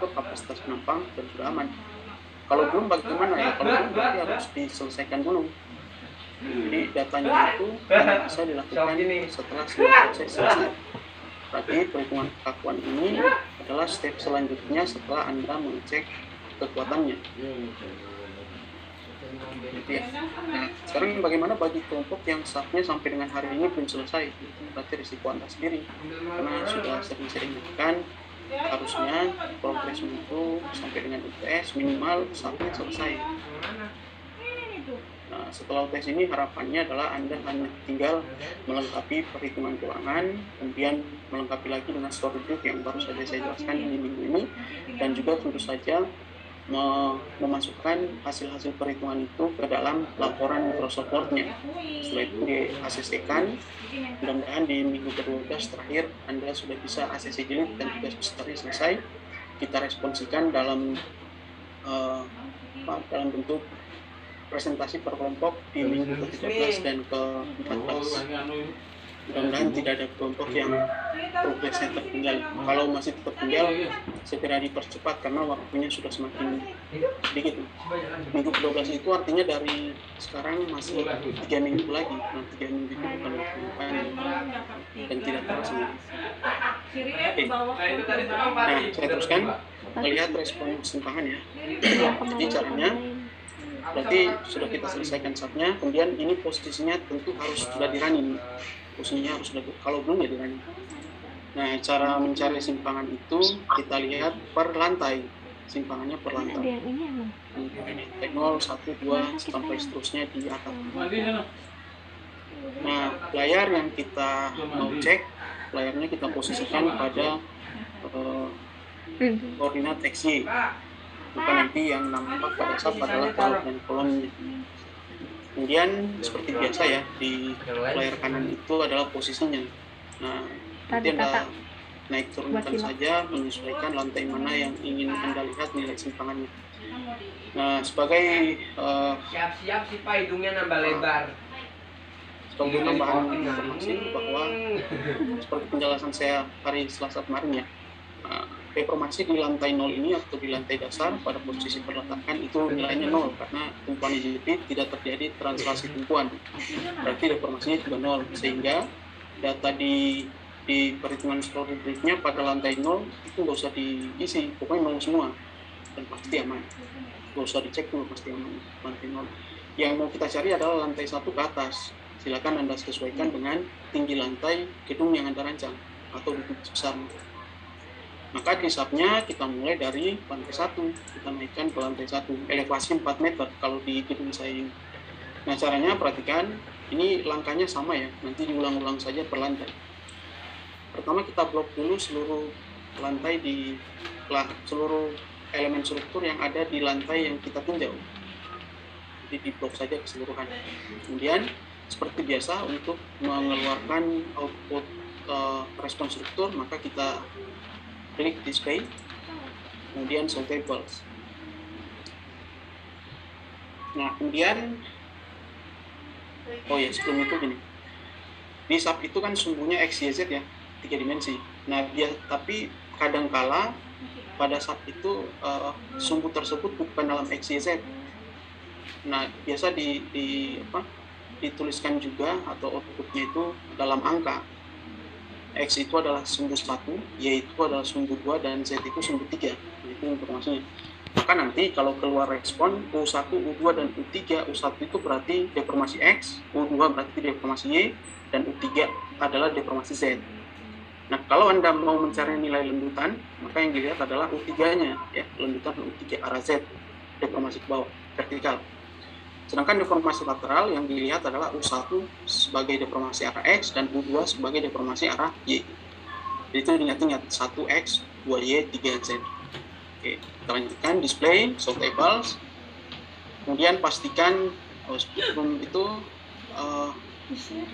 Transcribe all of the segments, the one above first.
mengatur kapasitas penumpang dan sudah aman. Kalau belum bagaimana ya? Kalau belum berarti harus diselesaikan dulu. Jadi datanya itu bisa dilakukan setelah semua proses selesai. Berarti perhitungan kekakuan ini adalah step selanjutnya setelah Anda mengecek kekuatannya. Gitu ya. Nah, sekarang bagaimana bagi kelompok yang saatnya sampai dengan hari ini belum selesai? Itu berarti risiko Anda sendiri. Karena sudah sering-sering kan harusnya progres itu sampai dengan UTS minimal saatnya selesai. Nah, setelah UTS ini harapannya adalah Anda hanya tinggal melengkapi perhitungan keuangan, kemudian melengkapi lagi dengan story book yang baru saja saya jelaskan di minggu ini, dan juga tentu saja memasukkan hasil-hasil perhitungan itu ke dalam laporan Microsoft Word-nya. Setelah itu di-ACC-kan, mudah-mudahan di minggu ke-12 terakhir Anda sudah bisa ACC jilid dan tugas besarnya selesai. Kita responsikan dalam bentuk presentasi per kelompok di minggu ke-13 dan ke-14. Mudah-mudahan tidak ada kelompok yang progresnya tertinggal. Kalau masih tertinggal, segera dipercepat karena waktunya sudah semakin sedikit. Minggu ke-12 itu artinya dari sekarang masih 3 minggu lagi. Nah, 3 minggu itu bukan waktu dan tidak terasa. Oke. Nah, saya teruskan melihat respon kesimpangan ya. Jadi caranya berarti sudah kita selesaikan saatnya, kemudian ini posisinya tentu harus sudah di-running. Posisinya harus sudah, kalau belum ya di-running. Nah, cara mencari simpangan itu kita lihat per lantai, simpangannya per lantai. Ini 0, 1, 2 sampai seterusnya di atas. Nah, layar yang kita mau cek, layarnya kita posisikan pada koordinat XY. Bukan nanti yang nampak pada saat adalah kolom dan kolomnya. Kemudian seperti biasa ya, di layar kanan itu adalah posisinya. Nah, nanti Anda naik turunkan saja menyesuaikan lantai mana yang ingin Anda lihat nilai simpangannya. Nah, sebagai siap-siap sih Pak, hidungnya nambah lebar. Sebagai tambahan informasi bahwa seperti penjelasan saya hari Selasa kemarin ya, deformasi di lantai 0 ini atau di lantai dasar pada posisi perletakan itu nilainya 0 karena tumpuan jepit tidak terjadi translasi tumpuan, berarti deformasinya juga 0, sehingga data di perhitungan story briefnya pada lantai 0 itu nggak usah diisi, pokoknya 0 semua dan pasti aman, nggak usah dicek dulu, pasti aman lantai 0. Yang mau kita cari adalah lantai 1 ke atas. Silakan Anda sesuaikan dengan tinggi lantai gedung yang Anda rancang atau gedung besar. Maka di subnya kita mulai dari lantai 1, kita naikkan ke lantai 1, elevasi 4 meter kalau di gedung saya ini. Nah, caranya perhatikan, ini langkahnya sama ya, nanti diulang-ulang saja per lantai. Pertama kita blok dulu seluruh lantai seluruh elemen struktur yang ada di lantai yang kita tinjau. Jadi di blok saja keseluruhan. Kemudian seperti biasa untuk mengeluarkan output respon struktur, maka kita klik display, kemudian show tables. Nah, kemudian sebelum itu gini, di sub itu kan sumbunya X, Y, Z ya, 3 dimensi. Nah, tapi kadangkala pada sub itu sumbu tersebut bukan dalam X, Y, Z. Nah, biasa dituliskan juga atau outputnya itu dalam angka. X itu adalah sumbu 1, Y itu adalah sumbu 2, dan Z itu sumbu 3. Nah, itu informasinya. Maka nanti kalau keluar respon U1, U2, dan U3, U1 itu berarti deformasi X, U2 berarti deformasi Y, dan U3 adalah deformasi Z. Nah, kalau Anda mau mencari nilai lendutan, maka yang dilihat adalah U3-nya, ya, lendutan U3 arah Z, deformasi ke bawah, vertikal. Sedangkan deformasi lateral yang dilihat adalah U1 sebagai deformasi arah X dan U2 sebagai deformasi arah Y. Jadi itu ingat-ingat 1X, 2Y, 3Z. Oke, kita lanjutkan display, show tables. Kemudian pastikan sebelum itu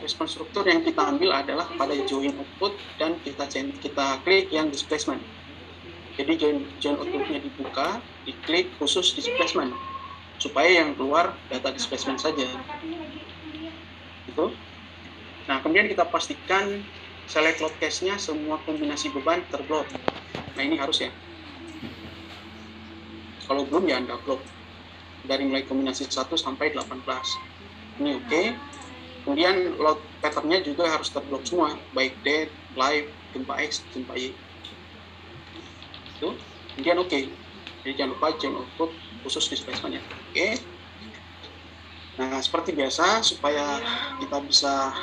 respon struktur yang kita ambil adalah pada join output dan kita klik yang displacement. Jadi join outputnya dibuka, diklik khusus displacement, supaya yang keluar data displacement saja. Itu. Nah, kemudian kita pastikan select load case-nya semua kombinasi beban terblok. Nah, ini harus ya. Kalau belum ya Anda blok dari mulai kombinasi 1 sampai 18. Ini oke. Kemudian load patternnya juga harus terblok semua, baik dead, live, gempa X, gempa Y. Itu. Kemudian oke. Jadi jangan lupa jam output khusus displacement ya. Oke. Nah, seperti biasa, supaya kita bisa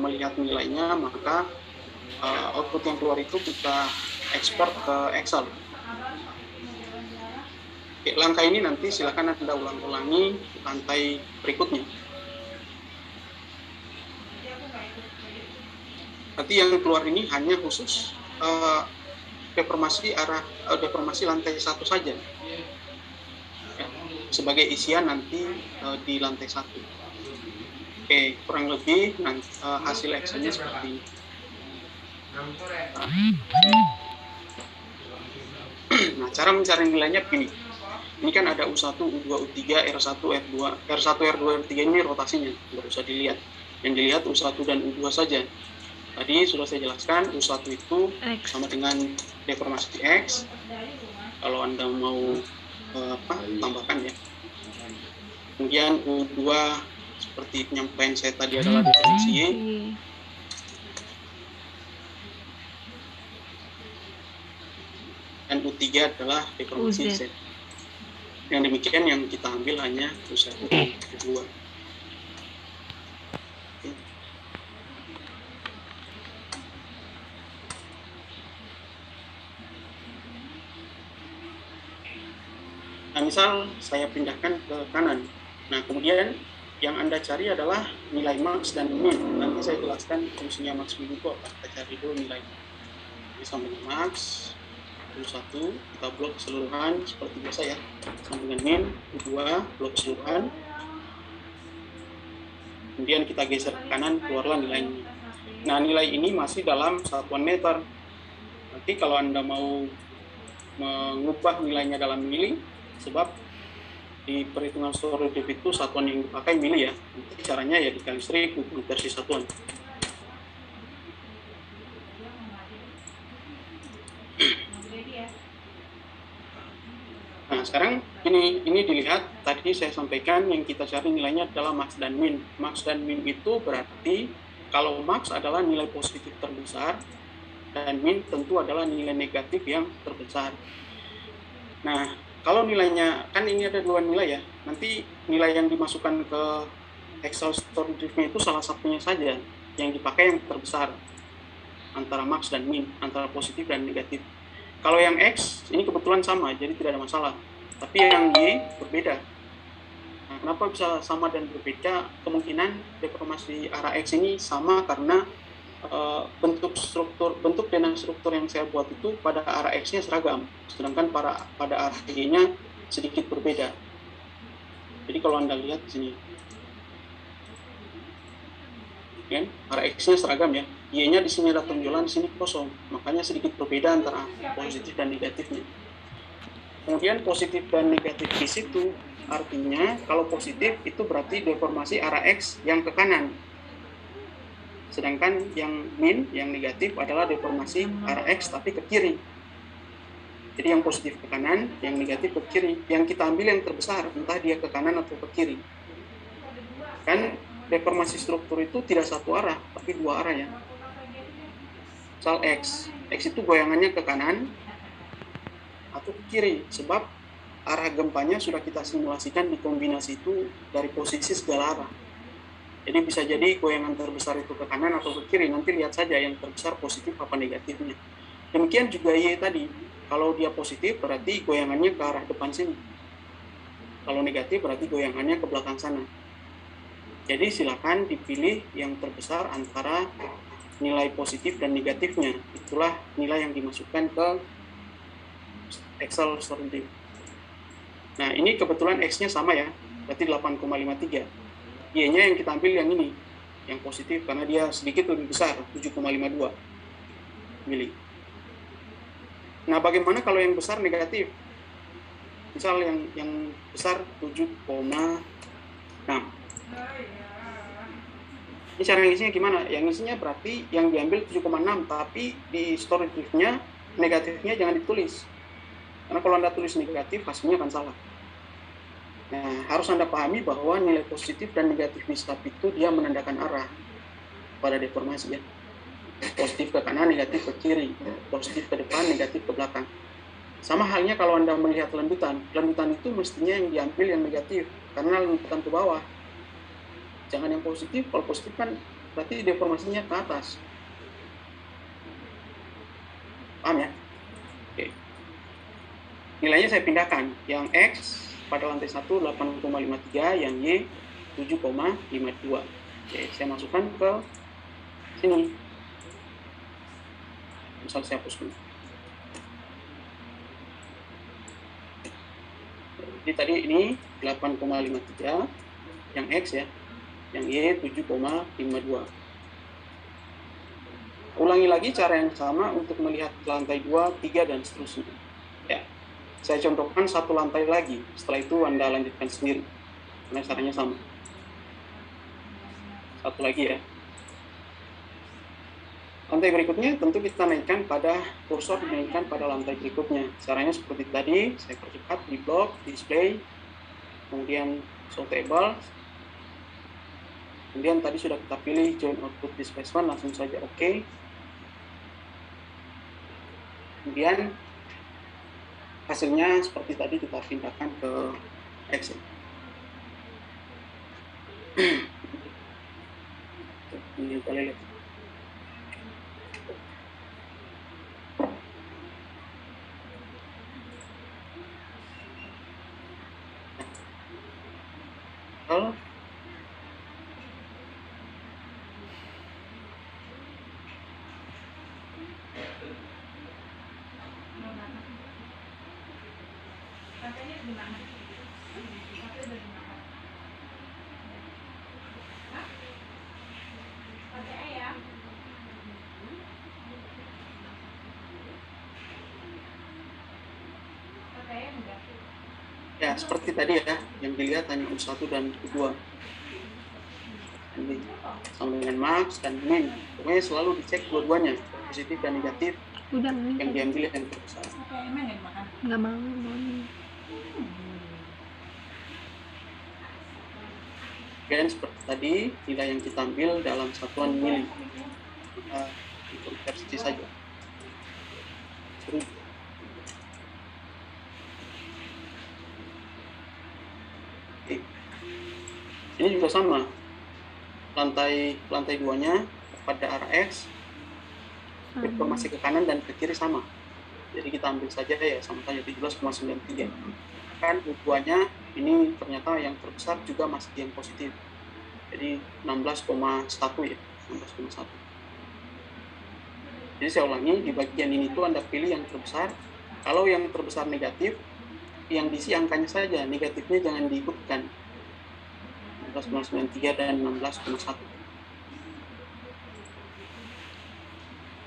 melihat nilainya, maka output yang keluar itu kita ekspor ke Excel. Oke, langkah ini nanti silakan Anda ulang-ulangi lantai berikutnya. Nanti yang keluar ini hanya khusus deformasi lantai 1 saja. Ya, sebagai isian nanti di lantai 1. Oke, kurang lebih hasil Excel-nya seperti ini. Nah, cara mencari nilainya begini. Ini kan ada U1, U2, U3, R1, R2. R1, R2, R3 ini rotasinya, nggak usah dilihat. Yang dilihat U1 dan U2 saja. Tadi sudah saya jelaskan, U1 itu sama dengan deformasi X. Kalau Anda mau tambahkan ya. Kemudian U2 seperti penyampaian saya tadi adalah deformasi Y. Dan U3 adalah deformasi Z. Yang demikian yang kita ambil hanya U1 dan U2. Nah, misal saya pindahkan ke kanan. Nah, kemudian yang Anda cari adalah nilai max dan min. Nanti saya jelaskan fungsinya max min itu apa. Kita cari dulu nilai. Ini sama dengan max. U1 kita blok keseluruhan seperti biasa ya, sama dengan min. U2 blok keseluruhan, kemudian kita geser ke kanan, keluarlah nilainya. Nah, nilai ini masih dalam satuan meter. Nanti kalau Anda mau mengubah nilainya dalam mili, sebab di perhitungan story div itu satuan yang dipakai mili ya, nanti caranya ya dikali 1000 versi satuan. Nah, sekarang ini dilihat, tadi saya sampaikan yang kita cari nilainya adalah max dan min. Max dan min itu berarti kalau max adalah nilai positif terbesar dan min tentu adalah nilai negatif yang terbesar. Nah, kalau nilainya, kan ini ada dua nilai ya, nanti nilai yang dimasukkan ke Excel story div-nya itu salah satunya saja yang dipakai yang terbesar antara max dan min, antara positif dan negatif. Kalau yang X, ini kebetulan sama, jadi tidak ada masalah. Tapi yang Y berbeda. Nah, kenapa bisa sama dan berbeda? Kemungkinan deformasi arah X ini sama karena bentuk dan struktur yang saya buat itu pada arah X-nya seragam. Sedangkan pada arah Y-nya sedikit berbeda. Jadi kalau Anda lihat di sini, kan, arah X-nya seragam ya. Y-nya di sini ada tonjolan, di sini kosong. Makanya sedikit berbeda antara positif dan negatifnya. Kemudian positif dan negatif di situ artinya kalau positif itu berarti deformasi arah X yang ke kanan. Sedangkan yang min, yang negatif adalah deformasi arah X tapi ke kiri. Jadi yang positif ke kanan, yang negatif ke kiri. Yang kita ambil yang terbesar, entah dia ke kanan atau ke kiri. Kan deformasi struktur itu tidak satu arah, tapi dua arah ya. Misal X itu goyangannya ke kanan atau ke kiri, sebab arah gempanya sudah kita simulasikan di kombinasi itu dari posisi segala arah. Jadi bisa jadi goyangan terbesar itu ke kanan atau ke kiri, nanti lihat saja yang terbesar positif apa negatifnya. Demikian juga Y tadi, kalau dia positif berarti goyangannya ke arah depan sini. Kalau negatif berarti goyangannya ke belakang sana. Jadi silakan dipilih yang terbesar antara nilai positif dan negatifnya. Itulah nilai yang dimasukkan ke Excel story div. Nah, ini kebetulan X-nya sama ya, berarti 8,53. Y-nya yang kita ambil yang ini, yang positif karena dia sedikit lebih besar, 7,52 mili. Nah, bagaimana kalau yang besar negatif? Misal yang besar 7,6. Ini cara ngisinya gimana? Yang ngisinya berarti yang diambil 7,6, tapi di story div-nya negatifnya jangan ditulis. Karena kalau Anda tulis negatif, hasilnya akan salah. Nah, harus Anda pahami bahwa nilai positif dan negatif nisab itu dia menandakan arah pada deformasi ya. Positif ke kanan, negatif ke kiri. Positif ke depan, negatif ke belakang. Sama halnya kalau Anda melihat lendutan. Lendutan itu mestinya yang diambil yang negatif, karena lendutan ke bawah. Jangan yang positif. Kalau positif kan berarti deformasinya ke atas. Paham ya? Oke. Nilainya saya pindahkan. Yang X pada lantai 1 8,53, yang Y 7,52. Oke, saya masukkan ke sini. Misal saya hapuskan. Jadi tadi ini 8,53, yang X ya, yang Y 7,52. Ulangi lagi cara yang sama untuk melihat lantai 2, 3, dan seterusnya. Ya, saya contohkan satu lantai lagi. Setelah itu Anda lanjutkan sendiri. Karena caranya sama. Satu lagi ya. Lantai berikutnya tentu kita naikkan pada kursor, dinaikkan pada lantai berikutnya. Caranya seperti tadi, saya percepat di blok, display, kemudian show table. Kemudian tadi sudah kita pilih join output displacement, langsung saja oke. Kemudian hasilnya seperti tadi kita pindahkan ke Excel. Ini kita lihat. Halo. Ya, seperti tadi ya, yang dilihat hanya U1 dan U2. Ini sama dengan max dan min. Pokoknya selalu dicek dua-duanya, positif dan negatif. Udah yang diambil yang terbesar. Nggak mau. Dan seperti tadi, nilai yang kita ambil dalam satuan mili. Untuk versi saja. Oke. Ini juga sama. Lantai 2-nya pada arah X, deformasi ke kanan dan ke kiri sama. Jadi kita ambil saja ya, sama saja 17,93. Kan U2-nya ini ternyata yang terbesar juga masih yang positif. Jadi 16,1 ya, 16,1. Jadi saya ulangi, di bagian ini tuh Anda pilih yang terbesar. Kalau yang terbesar negatif, yang diisi angkanya saja, negatifnya jangan diikutkan. 16,93 dan 16,1.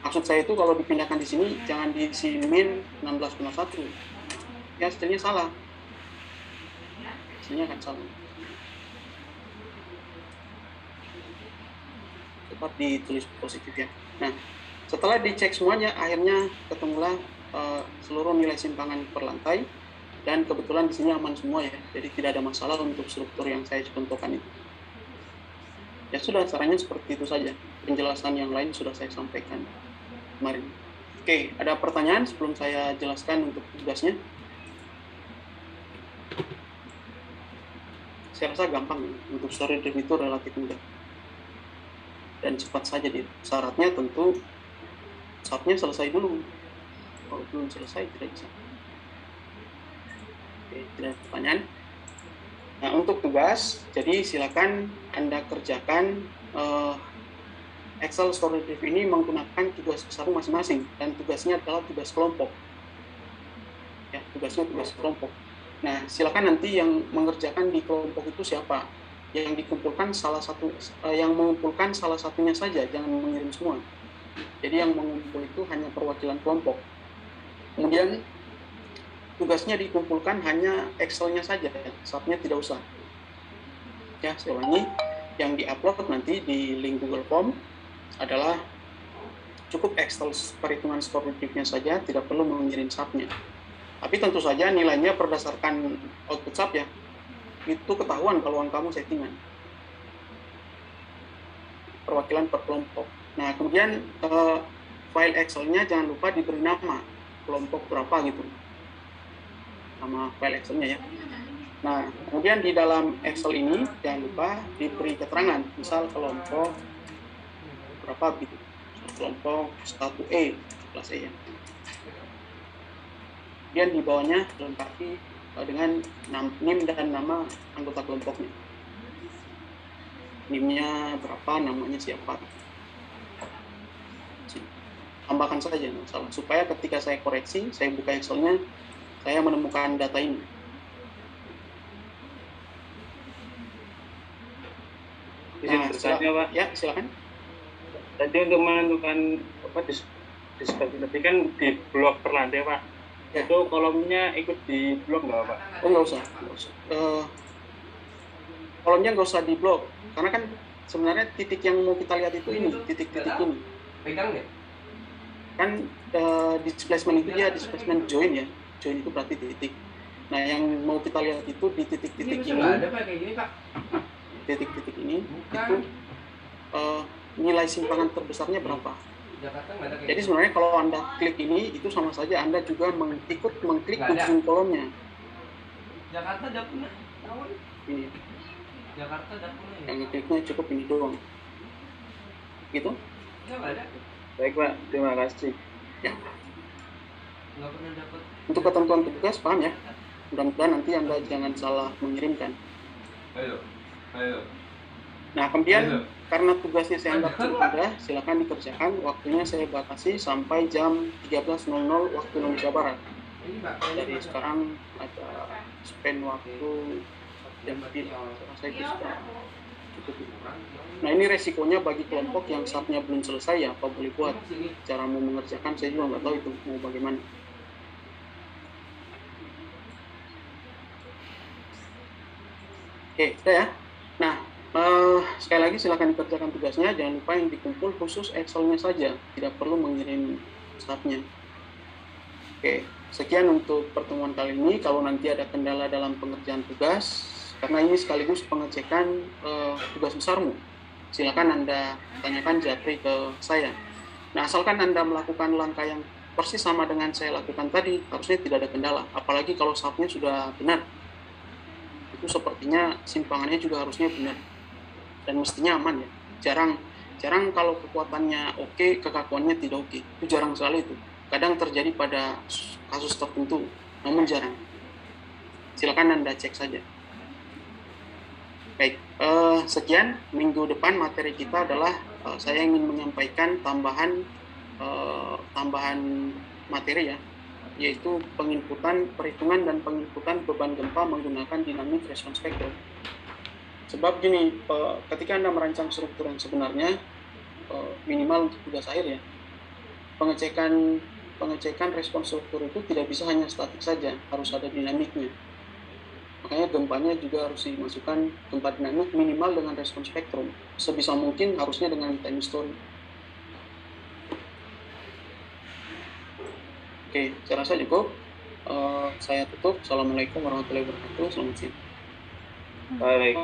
Maksud saya itu kalau dipindahkan di sini, jangan diisi min 16,1. Ya, hasilnya salah. Hasilnya akan salah. Cepat ditulis positif ya. Nah, setelah dicek semuanya, akhirnya ketemulah seluruh nilai simpangan per lantai. Dan kebetulan di sini aman semua ya, jadi tidak ada masalah untuk struktur yang saya contohkan itu. Ya sudah, caranya seperti itu saja. Penjelasan yang lain sudah saya sampaikan kemarin. Oke, ada pertanyaan sebelum saya jelaskan untuk tugasnya? Saya rasa gampang ya. Untuk story drive itu relatif mudah dan cepat saja dia. Syaratnya tentu syaratnya selesai dulu. Kalau belum selesai tidak bisa. Oke, tidak ada pertanyaan. Nah, untuk tugas, jadi silakan Anda kerjakan Excel story drive ini menggunakan tugas besar masing-masing, dan tugasnya adalah tugas kelompok. Ya, tugasnya tugas kelompok. Nah, silakan nanti yang mengerjakan di kelompok itu siapa? Yang dikumpulkan yang mengumpulkan salah satunya saja, jangan mengirim semua. Jadi yang mengumpul itu hanya perwakilan kelompok. Kemudian tugasnya dikumpulkan hanya Excel-nya saja, SAP-nya tidak usah. Ya, saya ulangi, yang di-upload nanti di link Google Form adalah cukup Excel perhitungan story drive-nya saja, tidak perlu mengirim SAP-nya. Tapi tentu saja nilainya berdasarkan output sub ya. Itu ketahuan kalau uang kamu settingan. Perwakilan per kelompok. Nah, kemudian file Excel-nya jangan lupa diberi nama. Kelompok berapa gitu. Nama file Excel-nya ya. Nah, kemudian di dalam Excel ini jangan lupa diberi keterangan. Misal kelompok berapa gitu. Kelompok 1E, kelas E ya. Kemudian di bawahnya lengkapi dengan NIM dan nama anggota kelompoknya. NIM-nya berapa, namanya siapa. Tambahkan saja masalah supaya ketika saya koreksi, saya buka Excel-nya, saya menemukan data ini. Izin bertanya, Pak. Ya, silakan. Tadi untuk menentukan apa disebut tadi kan di blok per lantai, Pak. Ya. Itu kolomnya ikut di blok nggak, Pak? Oh, nggak usah. Kolomnya nggak usah di blok, karena kan sebenarnya titik yang mau kita lihat itu ini, titik-titik ini. Pegang nggak? Kan displacement itu ya displacement join ya, join itu berarti titik. Nah, yang mau kita lihat itu di titik-titik Ini ini, nggak ada Pak kayak gini Pak. titik-titik ini Bukan. itu nilai simpangan terbesarnya berapa. Jakarta nggak ada kayak Jadi gini. sebenarnya kalau Anda klik ini, itu sama saja Anda juga ikut mengklik Nggak ada. ujung kolomnya. Jakarta udah punya. Tahu? Ini, Jakarta udah punya. yang kliknya cukup ini doang. Gitu? Nggak ada. Baik, Pak. Terima kasih. Ya. Nggak pernah dapat. Untuk ketentuan tugas, paham ya? Mudah-mudahan nanti Anda jangan salah mengirimkan. Ayo. Nah, kemudian karena tugasnya saya anggap cukup mudah, silakan dikerjakan. Waktunya saya batasi sampai jam 13.00 waktu Indonesia Barat. Ini Pak. Jadi sekarang ada spend waktu jam lebih, saya rasa itu sudah cukup. Nah, ini resikonya bagi kelompok yang subnya belum selesai ya, apa boleh buat. Cara mau mengerjakan saya juga nggak tahu itu mau bagaimana. Oke, sudah ya. Nah, sekali lagi silakan dikerjakan tugasnya. Jangan lupa yang dikumpul khusus Excel-nya saja, tidak perlu mengirim subnya. Oke, sekian untuk pertemuan kali ini. Kalau nanti ada kendala dalam pengerjaan tugas, karena ini sekaligus pengecekan tugas besarmu, silakan Anda tanyakan japri ke saya. Nah, asalkan Anda melakukan langkah yang persis sama dengan saya lakukan tadi, harusnya tidak ada kendala. Apalagi kalau subnya sudah benar. Itu sepertinya simpangannya juga harusnya benar. Dan mestinya aman ya. Jarang kalau kekuatannya oke, kekakuannya tidak oke. Itu jarang sekali itu. Kadang terjadi pada kasus tertentu, namun jarang. Silakan Anda cek saja. Baik, sekian. Minggu depan materi kita adalah saya ingin menyampaikan tambahan materi ya, yaitu penginputan, perhitungan dan penginputan beban gempa menggunakan dynamic response spectrum. Sebab gini, ketika Anda merancang struktur yang sebenarnya, minimal untuk tugas akhir ya, pengecekan respons struktur itu tidak bisa hanya statik saja, harus ada dinamiknya. Makanya gempanya juga harus dimasukkan gempa dinamik minimal dengan respons spektrum. Sebisa mungkin harusnya dengan time history. Oke, saya rasa cukup. Saya tutup. Assalamualaikum warahmatullahi wabarakatuh. Selamat siang. Baik.